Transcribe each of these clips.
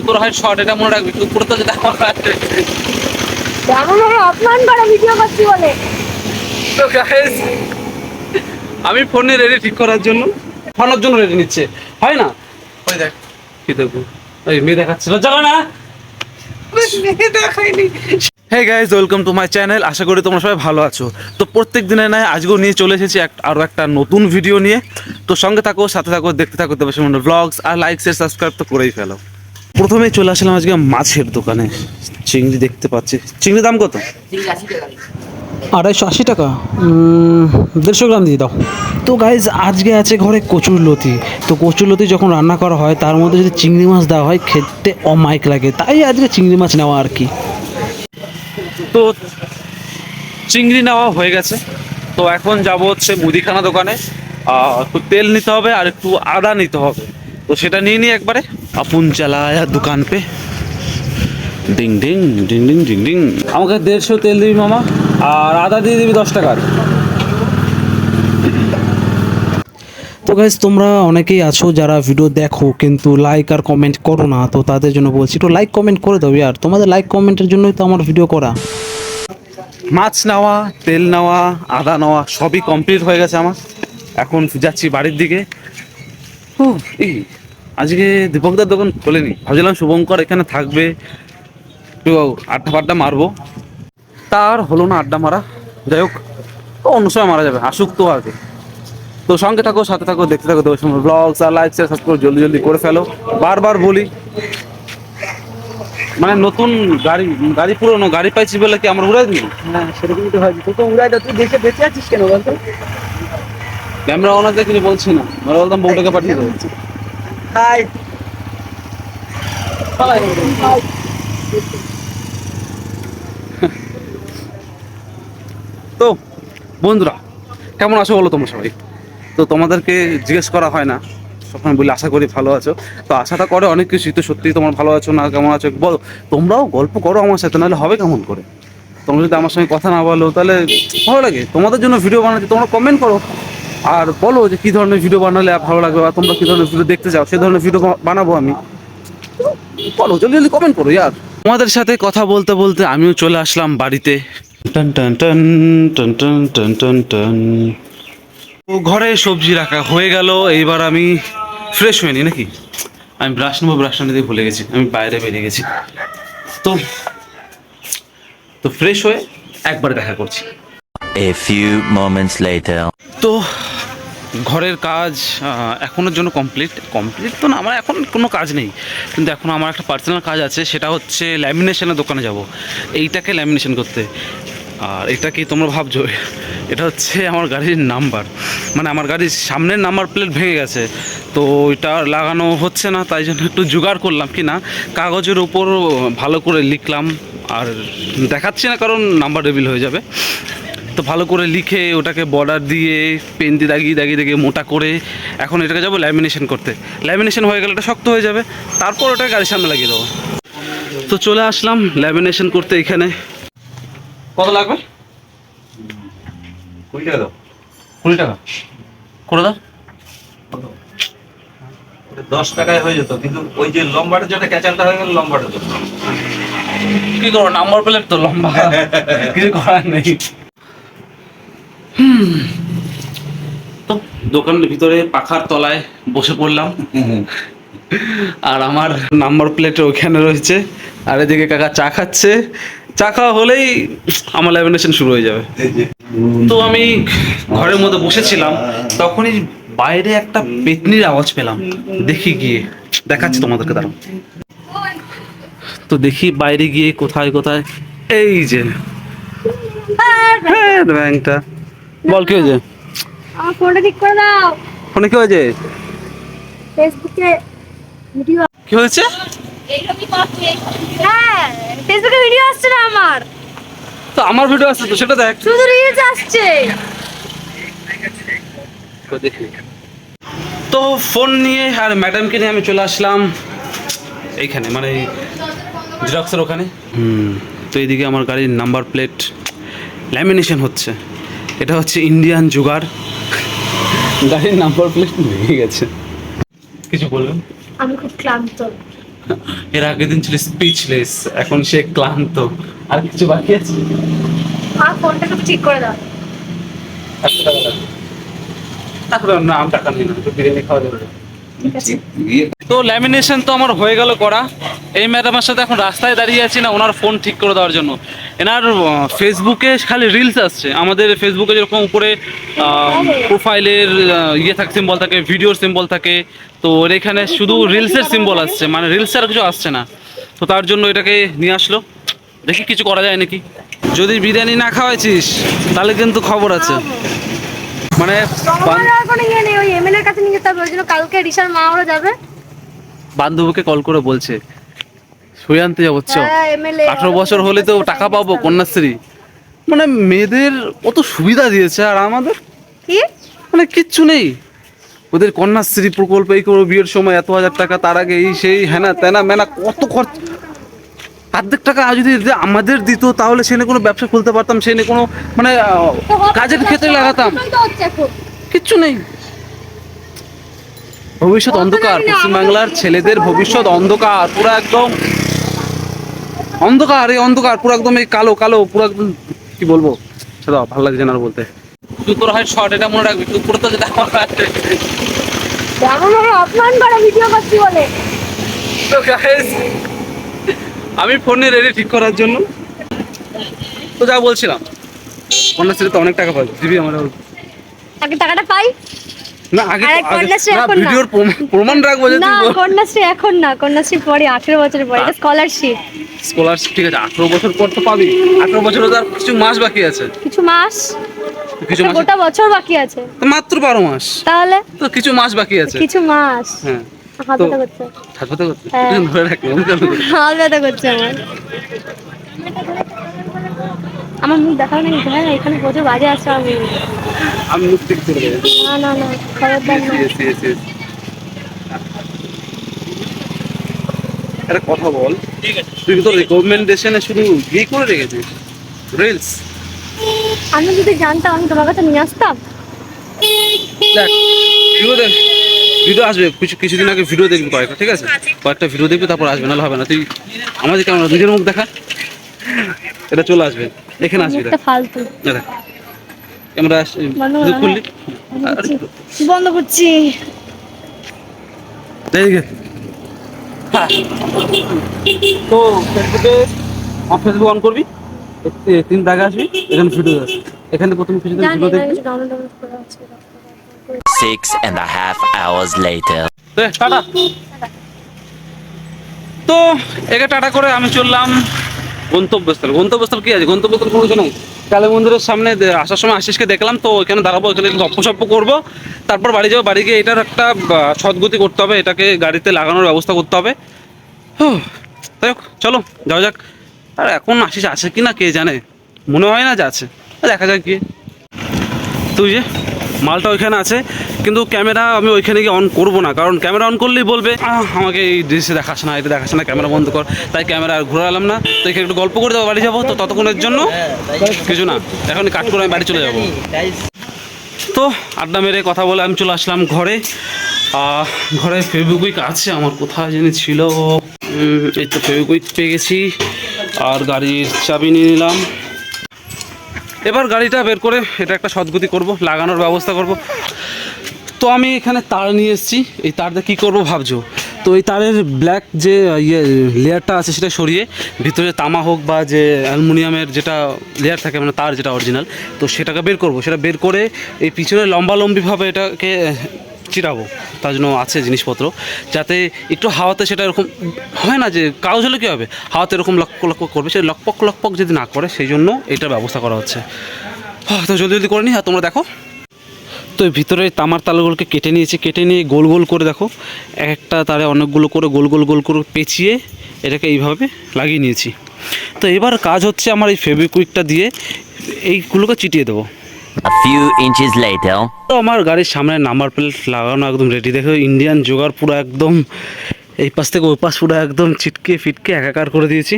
তোর হয় শর্ট, এটা মনে রাখবি। তুই পুরো তো যেটা আমার এমন ভাবে অপমান করে ভিডিও করছি বলে। তো গাইস, আমি ফোনে রেডি ঠিক করার জন্য, ফোনের জন্য রেডি নিচ্ছে, হয় না? ওই দেখ কি দেখবো, এই মেয়ে দেখাচ্ছে, লজ্জা করে না? মেয়ে দেখাইনি। Hey guys, welcome to my channel. আশা করি তোমরা সবাই ভালো আছো। তো প্রত্যেক দিনের নয় আজকেও নিয়ে চলে এসেছি আরও একটা নতুন ভিডিও নিয়ে। তো সঙ্গে থাকো, সাথে থাকো, দেখতে থাকো দেবেশ ব্লগস। আর লাইক শেয়ার সাবস্ক্রাইব তো করেই ফেলো। প্রথমেই চলে আসলাম আজকে মাছের দোকানে। চিংড়ি দেখতে পাচ্ছি। চিংড়ির দাম কত? 280 টাকা। 150 গ্রাম দিয়ে দাও। তো গাইজ আজকে আছে ঘরে কচুরলতি। তো কচুরলতি যখন রান্না করা হয় তার মধ্যে যদি চিংড়ি মাছ দেওয়া হয় খেতে অমাইক লাগে, তাই আজকে চিংড়ি মাছ নেওয়া আর কি। তো চিংড়ি নেওয়া হয়ে গেছে। তো এখন যাব হচ্ছে মুদিখানা দোকানে। একটু তেল নিতে হবে আর একটু আদা নিতে হবে। তো সেটা নিয়ে নিই একবারে। আপুন চালায়া দোকান pay, ding ding ding ding ding ding. আমাকে 150 তেল দিবি মামা, আর আদা দিয়ে দিবি 10 টাকার। তো গাইজ তোমরা অনেকেই আছো যারা ভিডিও দেখো কিন্তু লাইক আর কমেন্ট করো না, তো তাদের জন্য বলছি একটু লাইক কমেন্ট করে দাও ইয়ার, তোমাদের লাইক কমেন্টের জন্যই তো আমার ভিডিও করা। মাছ নেওয়া, তেল নেওয়া, আদা নেওয়া সবই কমপ্লিট হয়ে গেছে আমার। এখন যাচ্ছি বাড়ির দিকে। এই আজকে দীপকদার দোকান খোলেনি, ভাবছিলাম শুভঙ্কর এখানে থাকবে, একটু আড্ডা ফাড্ডা মারবো। তার হলো না আড্ডা মারা। যাই হোক, ও অন্য সময় মারা যাবে, আসুক তো আগে। তো সঙ্গে থাকো, সাথে থাকো, দেখতে থাকো দেবেশ ব্লগস। আর লাইক শেয়ার সাবস্ক্রাইব জলদি জলদি করে ফেলো। বারবার বলি, মানে নতুন গাড়ি, গাড়ি পুরোনো গাড়ি পাইছি বলে কি আমরা উড়াই দিই? হ্যাঁ সেরকমই তো হয়, তুই তো উড়াই দাও, তুই দেশে বেঁচে আছিস কেন বলতো? ক্যামেরা অন আছে কিছু বলছি না, আমরা বলতাম বউটাকে পাঠিয়ে দেবো। হাই তো বন্ধুরা, কেমন আছো বলো তোমরা সবাই? তো তোমাদেরকে জিজ্ঞেস করা হয় না, সবসময় বলি আশা করি ভালো আছো। তো আশাটা করে অনেক কিছুই। তো সত্যি তোমরা ভালো আছো না কেমন আছো বলো। তোমরাও গল্প করো আমার সাথে, নাহলে হবে কেমন করে? তোমরা যদি আমার সঙ্গে কথা না বলো তাহলে ভালো লাগে। তোমাদের জন্য ভিডিও বানাচ্ছি, তোমরা কমেন্ট করো আর বলো যে কী ধরনের ভিডিও বানালে ভালো লাগবে, বা তোমরা কী ধরনের ভিডিও দেখতে চাও, সেই ধরনের ভিডিও বানাবো আমি। বলো, জলদি জলদি কমেন্ট করো ইয়ার। তোমাদের সাথে কথা বলতে বলতে আমিও চলে আসলাম বাড়িতে। টান টান টান টান টান টান টান টান। ও ঘরে সবজি রাখা হয়ে গেল। এইবার আমি ফ্রেশ হয়ে নিই নাকি। আমি ব্রাশ নেবো, ব্রাশটা নিতে ভুলে গেছি, আমি বাইরে বেরিয়ে গেছি। তো তো ফ্রেশ হয়ে একবারে দেখা করছি। A few moments later. তো ঘরের কাজ এখনের জন্য কমপ্লিট তো না, আমার এখন কোনো কাজ নেই। কিন্তু এখন আমার একটা পার্সোনাল কাজ আছে, সেটা হচ্ছে ল্যামিনেশনের দোকানে যাব, এইটাকে ল্যামিনেশন করতে। আর এটা কি তোমরা ভাবছো, এটা হচ্ছে আমার গাড়ির নাম্বার, মানে আমার গাড়ির সামনের নাম্বার প্লেট ভেঙে গেছে। তো ওইটা লাগানো হচ্ছে না, তাই জন্য একটু জোগাড় করলাম কি না, কাগজের উপর ভালো করে লিখলাম। আর দেখাচ্ছি না কারণ নাম্বার রিভিল হয়ে যাবে। তো ভালো করে লিখে ওটাকে বর্ডার দিয়ে পেন দিয়ে দাগিয়ে দাগিয়ে দাগিয়ে মোটা করে এখন এটাকে যাবো ল্যামিনেশন করতে। ল্যামিনেশন হয়ে গেলে এটা শক্ত হয়ে যাবে, তারপর ওটাকে গাড়ির সামনে লাগিয়ে দেবো। তো চলে আসলাম ল্যামিনেশন করতে এখানে। কত লাগবে? 20 টাকা দাও। 20 টাকা করে দাও। 10 টাকায় হয়ে যেত, কিন্তু ওই যে লম্বাটা যেটা ক্যাচালটা হয়ে গেল, লম্বাটা তো কি করবো, নাম্বার প্লেট তো লম্বা, কিছু করার নেই। তো দোকানের ভিতরে পাখার তলায় বসে পড়লাম। আর আমার নাম্বার প্লেট ওইখানে রয়েছে, আর এদিকে কাকা চা খাচ্ছে। চা খাওয়া হলেই আমার ল্যামিনেশন শুরু হয়ে যাবে। তো আমি ঘরের মধ্যে বসেছিলাম, তখনই বাইরে একটা পেতনির আওয়াজ পেলাম। দেখি গিয়ে দেখাচ্ছি তোমাদেরকে, দাঁড়াও। তো দেখি বাইরে গিয়ে কোথায় কোথায়, এই যে হ্যাঁ ব্যাংকটা। বল কি হয়েছে? আমার ফোনটা ঠিক করে দাও, ফোনে কি হয়েছে? ফেসবুকে ভিডিও। কি হয়েছে? হ্যাঁ ফেসবুকে ভিডিও আসছে না আমার, তো আমার ভিডিও আছে তো, সেটা দেখ। শুধু রিলস আসছে। দেখি। তো ফোন নিয়ে আর ম্যাডামকে নিয়ে আমি চলে আসলাম এইখানে, মানে জেরক্সের ওখানে। তো এইদিকে আমার গাড়ির নাম্বার প্লেট ল্যামিনেশন হচ্ছে। এটা হচ্ছে ইন্ডিয়ান জুগার। গাড়ির নাম্বার প্লেট ভেঙে গেছে। কিছু বলবেন? আমি খুব ক্লান্ত। এর আগের দিন ছিল স্পিচলেস, এখন সে ক্লান্ত। আর কিছু বাকি আছে? আর ফোনটা একটু ঠিক করে দাও। 100 টাকা লাগবে। তারপরে না, আমি টাকা নিই না, একটু বিরিয়ানি খাওয়া যাবে। ঠিক আছে। তো ল্যামিনেশন তো আমার হয়ে গেল করা। এই ম্যাডামের সাথে এখন রাস্তায় দাঁড়িয়ে আছি না ওনার ফোন ঠিক করে দেওয়ার জন্য। এনার ফেসবুকে খালি রিলস আসছে। আমাদের ফেসবুকে যেরকম উপরে প্রোফাইলের ইয়ে থাকে, সিম্বল থাকে, ভিডিওর সিম্বল থাকে, তো ওর এখানে শুধু রিলসের সিম্বল আসছে, মানে রিলস আর কিছু আসছে না। তো তার জন্য এটাকে নিয়ে আসলো, দেখি কিছু করা যায় নাকি। যদি বিরিয়ানি না খাওয়াইছিস তাহলে কিন্তু খবর আছে। মানে তোমার আর কোনো ইয়ে নেই, ওই এমএলএ এর কাছে নিয়ে যেতে হবে, ওই জন্য কালকে রিশার মা ওরা যাবে। বান্ধবীকে কল করে বলছে শুয়ে আনতে যাবো, চ। হ্যাঁ, MLA 18 বছর হলে তো টাকা পাবো কন্যাশ্রী। মানে মেয়েদের কত সুবিধা দিয়েছে, আর আমাদের কি? মানে কিচ্ছু নেই। ওদের কন্যাশ্রী প্রকল্প, এই করো বিয়ের সময় এত হাজার টাকা, তার আগে এই সেই হ্যানা তেনা মেনা কত খরচ। অর্ধেক টাকা যদি আমাদের দিত তাহলে সেনে কোনো ব্যবসা খুলতে পারতাম, সেনে কোনো মানে কাজের ক্ষেত্রে লাগাতাম। ওটাই তো হচ্ছে এখন। কিচ্ছু নেই। ভবিষ্যৎ অন্ধকার, পশ্চিমবাংলার ছেলেদের ভবিষ্যৎ অন্ধকার, পুরো একদম অন্ধকার। এই অন্ধকার পুরো একদম এই কালো কালো, পুরো একদম কি বলবো, সেটা ভালো লাগছে না আর বলতে। জুতোর হয় শর্ট, এটা মনে রাখবি, উপরে তো যেটা আমার আছে। এমন ভাবে অপমান করা ভিডিও করছি বলে। তো guys, আমি ফোনে রেডি ঠিক করার জন্য, তো যা বলছিলাম, কন্যাশ্রী তো অনেক টাকা পাই, দিবি আমার? আগে টাকাটা পাই। না আগে আরে কন্যাশ্রী এখন না। ভিডিওর প্রমাণ রাখবো যে না, কন্যাশ্রী এখন না, কন্যাশ্রী পরে 18 বছরের পরে, এটা স্কলারশিপ। স্কলারশিপ ঠিক আছে, 18 বছর পর তো পাবি। 18 বছরে তো আর কিছু মাস বাকি আছে। কিছু মাস, কিছু মাস, গোটা বছর বাকি আছে। তো মাত্র 12 মাস, তাহলে তো কিছু মাস বাকি আছে। কিছু মাস। হ্যাঁ, হাত তো ব্যথা করছে, হাসপাতাল করতে হ্যাঁ। ধরে রাখলাম। হাত ব্যথা করছে আমার। আমার মুখ দেখাও নাকি? হ্যাঁ, এখানে প্রচুর বাজে আসছে আমি। আমি মুখ ঠিক করে দেবো। না না না, খবরদার না। Yes, yes, yes. একটা কথা বল, তুই তো রেকমেন্ডেশনে শুধু ইয়ে করে রেখেছিস, রিলস। আমি যদি জানতাম আমি তোমার কাছে নিয়ে আসতাম। দেখ ভিডিও দেখ, ভিডিও আসবে, কিছুদিন আগে ভিডিও দেখবি কয়েকটা, ঠিক আছে? কয়েকটা ভিডিও দেখবি, তারপর আসবে, নাহলে হবে না। তুই আমাদের কেমন নিজের মুখ দেখা, এটা চলে আসবে, এখানে আসবি। মুখটা ফালতু। দেখ ক্যামেরা খুললি, বন্ধ করছি। দেখে হ্যাঁ। তো ফেসবুকে ফেসবুক অন করবি, 3 দাগে আসবি, এখানে ভিডিও আছে, এখানে প্রথমে কিছুদিন জানি ভিডিও না, দেখবি। কিছু ডাউনলোড করে আছে। 6.5 hours later. টাটা। তো একে টাটা করে আমি চললাম গন্তব্যস্থল। গন্তব্যস্থল কি আছে? গন্তব্যস্থল কোনো কিছু নাই। কালী মন্দিরের সামনে আসার সময় আশিসকে দেখলাম, তো এখানে দাঁড়াবো, এখানে গপ্পসপ্প করবো, তারপর বাড়ি যাবো। বাড়ি গিয়ে এটার একটা সদ্গতি করতে হবে, এটাকে গাড়িতে লাগানোর ব্যবস্থা করতে হবে। তাই হোক, চলো যাওয়া যাক। আর এখন আশিস আছে কি না কে জানে, মনে হয় না যে আছে, দেখা যাক গিয়ে। তুই যে মালটা ওইখানে আছে, কিন্তু ক্যামেরা আমি ওইখানে গিয়ে অন করবো না, কারণ ক্যামেরা অন করলেই বলবে আমাকে এই দৃশ্যে দেখাস না, এটা দেখাস না, ক্যামেরা বন্ধ কর। তাই ক্যামেরা আর ঘোরালাম না। তো এখানে একটু গল্প করে দেবো, বাড়ি যাবো। তো ততক্ষণের জন্য কিছু না, এখন কাট করে আমি বাড়ি চলে যাবো। তো আড্ডা মেরে কথা বলে আমি চলে আসলাম ঘরে। ঘরে ফেভিকুইক আছে আমার, কোথায় জানি ছিল, এই তো ফেভিকুইক পেয়ে গেছি। আর গাড়ির চাবি নিয়ে নিলাম। এবার গাড়িটা বের করে এটা একটা সদ্গতি করব, লাগানোর ব্যবস্থা করব। তো আমি এখানে তার নিয়ে এসেছি, এই তার দিয়ে কী করবো ভাবছো? তো এই তারের ব্ল্যাক যে লেয়ারটা আছে সেটা সরিয়ে ভিতরে তামা হোক বা যে অ্যালুমিনিয়ামের যেটা লেয়ার থাকে, মানে তার যেটা অরিজিনাল, তো সেটাকে বের করব। সেটা বের করে এই পিছনে লম্বালম্বিভাবে এটাকে চিরাবো। তার জন্য আছে জিনিসপত্র, যাতে একটু হাওয়াতে সেটা এরকম হয় না যে কাগজ হলে কী হবে, হাওয়াতে এরকম লকপক লকপক করবে, সেই লকপক লকপক যদি না করে, সেই জন্য এটার ব্যবস্থা করা হচ্ছে। তো জলদি জলদি করে নিই, আর তোমরা দেখো। তো ভিতরে তামার তালগুলোকে কেটে নিয়েছি, কেটে নিয়ে গোল গোল করে দেখো, একটা তারে অনেকগুলো করে গোল গোল গোল করে পেঁচিয়ে এটাকে এইভাবে লাগিয়ে নিয়েছি। তো এবার কাজ হচ্ছে আমার এই ফেভিকুইকটা দিয়ে এইগুলোকে চিটিয়ে দেবো। A few inches later. তো আমার গাড়ির সামনে নাম্বার প্লেট লাগানো একদম রেডি, দেখো ইন্ডিয়ান জোগাড় পুরো একদম এই পাশ থেকে ওই পাশ পুরো একদম চিটকে ফিটকে একাকার করে দিয়েছি।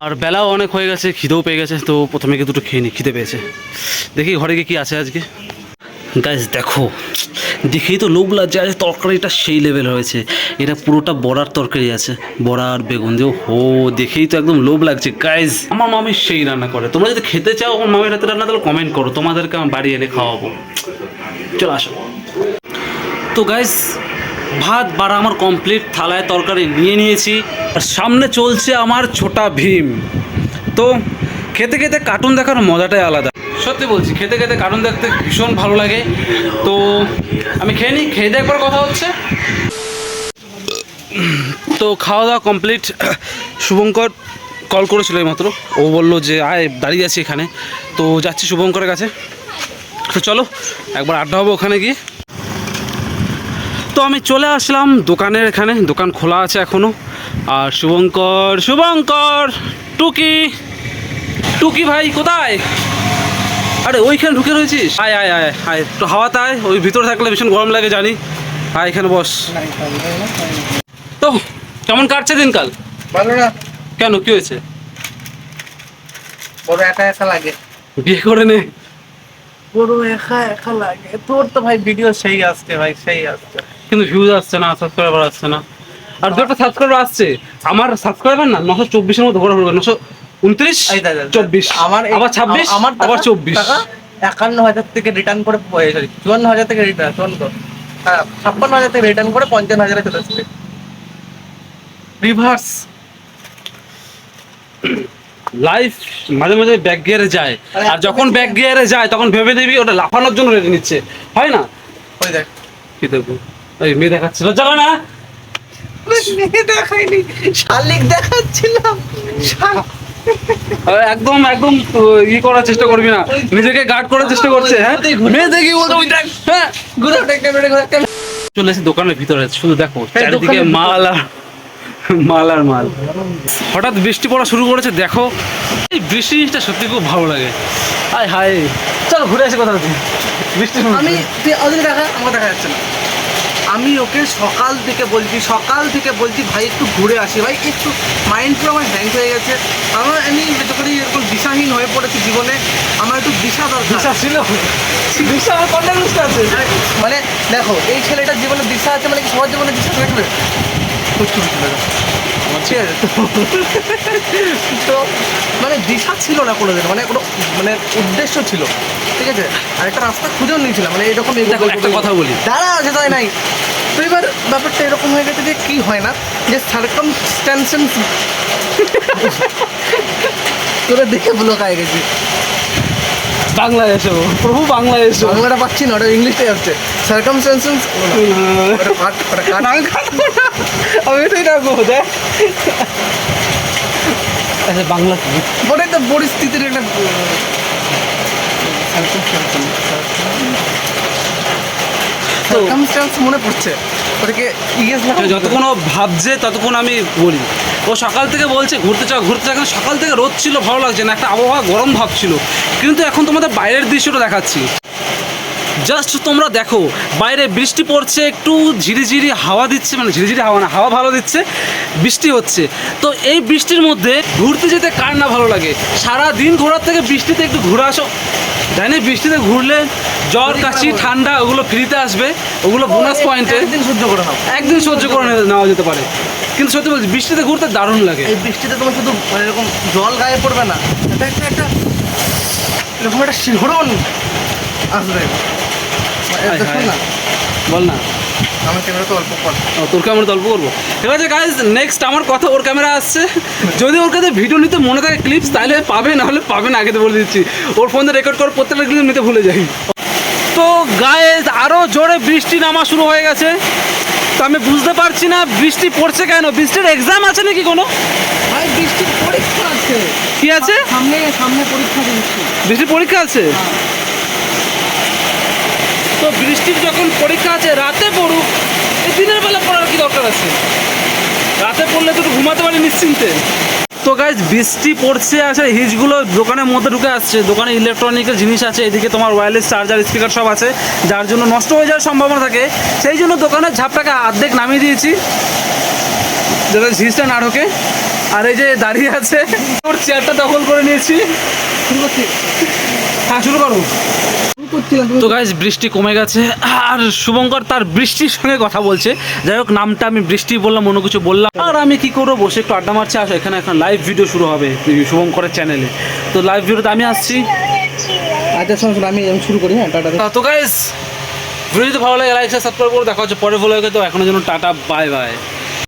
আর বেলাও অনেক হয়ে গেছে, খিদেও পেয়ে গেছে। তো প্রথমে গিয়ে দুটো খেয়ে নিই, খিদে পেয়েছে। দেখি ঘরে গিয়ে কী আছে আজকে। গাইস দেখো, দেখেই তো লোভ লাগছে। আরে তরকারিটা সেই লেভেল হয়েছে, এটা পুরোটা বড়ার তরকারি আছে, বড়া আর বেগুন দিয়ে। ও দেখেই তো একদম লোভ লাগছে গাইস। আমার মামি সেই রান্না করে, তোমরা যদি খেতে চাও আমার মামির হাতে রান্না তাহলে কমেন্ট করো, তোমাদেরকে আমি বাড়ি এনে খাওয়াবো। চলো আসো। তো গাইস ভাত বাড়া আমার কমপ্লিট, থালায় তরকারি নিয়ে নিয়েছি, আর সামনে চলছে আমার ছোটা ভীম। তো খেতে খেতে কার্টুন দেখার মজাটাই আলাদা, সত্যি বলছি। খেতে খেতে কার্টুন দেখতে ভীষণ ভালো লাগে। তো আমি খেয়ে নিই, খেয়ে দিয়ে একবার কথা হচ্ছে। তো খাওয়া দাওয়া কমপ্লিট। শুভঙ্কর কল করেছিল এইমাত্র, ও বললো যে আয়, দাঁড়িয়ে আছি এখানে। তো যাচ্ছি শুভঙ্করের কাছে। তো চলো একবার আড্ডা হবে ওখানে গিয়ে। তো আমি চলে আসলাম দোকানের এখানে, দোকান খোলা আছে এখনও। আর শুভঙ্কর টুকি টুকি ভাই কোথায়? আরে ওইখানে ঢুকে রয়েছিস, আয় আয় আয় আয়, একটু হাওয়াতে আয়, ওই ভিতরে থাকলে ভীষণ গরম লাগে জানি। আয় এখানে বস। তো কেমন কাটছে দিনকাল? ভালো না, কেন, কি হয়েছে? বড় একা একা লাগে। বিয়ে করে নে। বড় একা একা লাগে। তোর তো ভাই ভিডিও সেই আসছে ভাই, সেই আসছে, কিন্তু ভিউজ আসছে না, সাবস্ক্রাইবার আসছে না। আর দু একটা সাবস্ক্রাইবার আসছে, আমার সাবস্ক্রাইবার না 924-এর মধ্যে ঘোরা ঘুরবে, 929, এই দাদা 24, আমার আবার 26, আমার আবার 24। 51,000 থেকে রিটার্ন করে, সরি 54,000 থেকে রিটার্ন, 56,000 থেকে রিটার্ন করে 55,000 চলে আসছে রিভার্স। লাইফ মাঝে মাঝে ব্যাক গিয়ারে যায়, আর যখন ব্যাক গিয়ারে যায় তখন ভেবে নিবি ওটা লাফানোর জন্য রেডি নিচ্ছে, হয় না? ওই দেখ, কি দেখবো, এই মেয়ে দেখাচ্ছে, লজ্জা করে না? মেয়ে দেখাইনি, শালিক দেখাচ্ছিলাম। একদম একদম ই করার চেষ্টা করবি না, নিজেকে গার্ড করার চেষ্টা করছে। হ্যাঁ, মেয়ে দেখি বলতো ওই দেখ। হ্যাঁ, ঘুরে ক্যামেরা ঘুরে ক্যামেরা। চলে এসে দোকানের ভিতরে, শুধু দেখো এই চারিদিকে দোকানের মাল আর মাল আর মাল। হঠাৎ বৃষ্টি পড়া শুরু করেছে, দেখো এই বৃষ্টি জিনিসটা সত্যি খুব ভালো লাগে। হায় হায়, চলো ঘুরে আসি কোথাও থেকে। বৃষ্টি আমি তুই ওদিকে দেখা, আমার দেখা যাচ্ছে না। আমি ওকে সকাল থেকে বলছি ভাই একটু ঘুরে আসি, ভাই একটু মাইন্ড পুরো আমার হ্যাং হয়ে গেছে। আমি যতক্ষণ এরকম দিশাহীন হয়ে পড়েছি জীবনে, আমার একটু দিশা দরকার। দিশা ছিল, দিশা আমার কন্ট্যাক্ট আছে। মানে দেখো, এই ছেলেটার জীবনে দিশা আছে মানে কি সবার জীবনে দিশা থাকবে? প্রচুর ছেলেটা ঠিক আছে। তো মানে দিশা ছিল না কোনোদিন, মানে কোনো মানে উদ্দেশ্য ছিল, ঠিক আছে। আর একটা রাস্তা খুঁজেও নিয়েছিলাম, মানে এরকম দেখো একটা কথা বলি, দাঁড়া আছে তাই নাই। তো এবার ব্যাপারটা এরকম হয়ে গেছে যে কি হয় না, যে সার্কামস্ট্যান্সেস তোরা দেখে ব্লক হয়ে গেছি। বাংলায় এসো প্রভু, বাংলায় এসো। বাংলাটা পাচ্ছি না, ওটা ইংলিশটাই হচ্ছে সার্কামস্ট্যান্সেস। আমি এটাই রাখবো, দেখ আচ্ছা বাংলা কি? বড় একটা পরিস্থিতির একটা সার্কামস্ট্যান্স মনে পড়ছে, ওটাকে ইয়েস না যতক্ষণ ও ভাবছে ততক্ষণ আমি বলি। ও সকাল থেকে বলছে ঘুরতে চাও ঘুরতে চাও, কিন্তু সকাল থেকে রোদ ছিল, ভালো লাগছে না, একটা আবহাওয়া গরম ভাব ছিল। কিন্তু এখন তোমাদের বাইরের দৃশ্যটা দেখাচ্ছি, জাস্ট তোমরা দেখো, বাইরে বৃষ্টি পড়ছে, একটু ঝিরিঝিরি হাওয়া দিচ্ছে, মানে ঝিরিঝিরি হাওয়া না, হাওয়া ভালো দিচ্ছে, বৃষ্টি হচ্ছে। তো এই বৃষ্টির মধ্যে ঘুরতে যেতে কার না ভালো লাগে? সারা দিন ঘোরার থেকে বৃষ্টিতে একটু ঘুরে আসো। জানি বৃষ্টিতে ঘুরলে জ্বর কাশি ঠান্ডা ওগুলো ফ্রিতে আসবে, ওগুলো বোনাস পয়েন্টে একদিন সহ্য করে নাও, একদিন সহ্য করে নেওয়া যেতে পারে। কিন্তু সত্যি বলছি বৃষ্টিতে ঘুরতে দারুণ লাগে। এই বৃষ্টিতে তোমার শুধু মানে এরকম জল গায়ে পড়বে না, এটা একটা একটা এরকম একটা শিহরণ আসবে। হায় শোন হায়। না, বল না, আমার ক্যামেরা তো অল্প কর। ও, তোর ক্যামেরা গল্প করবো। ঠিক আছে গাইজ, নেক্সট আমার কথা, ওর ক্যামেরা আসছে। যদি ওর কাছে ভিডিও নিতে মনে থাকে ক্লিপস, তাহলে পাবে, না হলে পাবে না, আগে তো বলে দিচ্ছি। ওর ফোনে রেকর্ড করার প্রত্যেকটা ক্লিপ নিতে ভুলে যাই। তো গাইজ আরও জোরে বৃষ্টি নামা শুরু হয়ে গেছে। তো আমি বুঝতে পারছি না বৃষ্টি পড়ছে কেন, বৃষ্টির এক্সাম আছে নাকি কোনো? ভাই বৃষ্টির পরীক্ষা আছে, কি আছে? সামনে সামনে পরীক্ষা দিচ্ছি। বৃষ্টির পরীক্ষা আছে? তো বৃষ্টির যখন পরীক্ষা আছে রাতে পড়ুক, এই দিনের বেলা পড়ার কি দরকার আছে? রাতে পড়লে তো একটু ঘুমাতে পারি নিশ্চিন্তে। তো গাইজ বৃষ্টি পড়ছে, আসলে হিজগুলো দোকানের মধ্যে ঢুকে আসছে। দোকানে ইলেকট্রনিকের জিনিস আছে, এদিকে তোমার ওয়্যারলেস চার্জার স্পিকার সব আছে, যার জন্য নষ্ট হয়ে যাওয়ার সম্ভাবনা থাকে। সেই জন্য দোকানের ঝাপটাকে অর্ধেক নামিয়ে দিয়েছি, যাতে ঝিজটা না ঢোকে। আর এই যে দাঁড়িয়ে আছে, ওর চেয়ারটা দখল করে নিয়েছি। হ্যাঁ শুরু করো। করছিলাম তুমি তো গাইজ বৃষ্টি কমে গেছে আর শুভঙ্কর তার বৃষ্টির সঙ্গে কথা বলছে। যাই হোক, নামটা আমি বৃষ্টি বললাম, অন্য কিছু বললাম। আর আমি কি করবো, বসে একটু আড্ডা মারছি। আসো, এখানে এখন লাইভ ভিডিও শুরু হবে শুভঙ্করের চ্যানেলে। তো লাইভ ভিডিওতে আমি আসছি। আচ্ছা শোনো শোনো, আমি শুরু করি। হ্যাঁ, টাটা। তো গাইজ ভিডিও যদি ভালো লাগে লাইক সাবস্ক্রাইব করে দেখা হচ্ছে পরে। ভালো লাগে তো এখনো যেন টাটা, বাই বাই।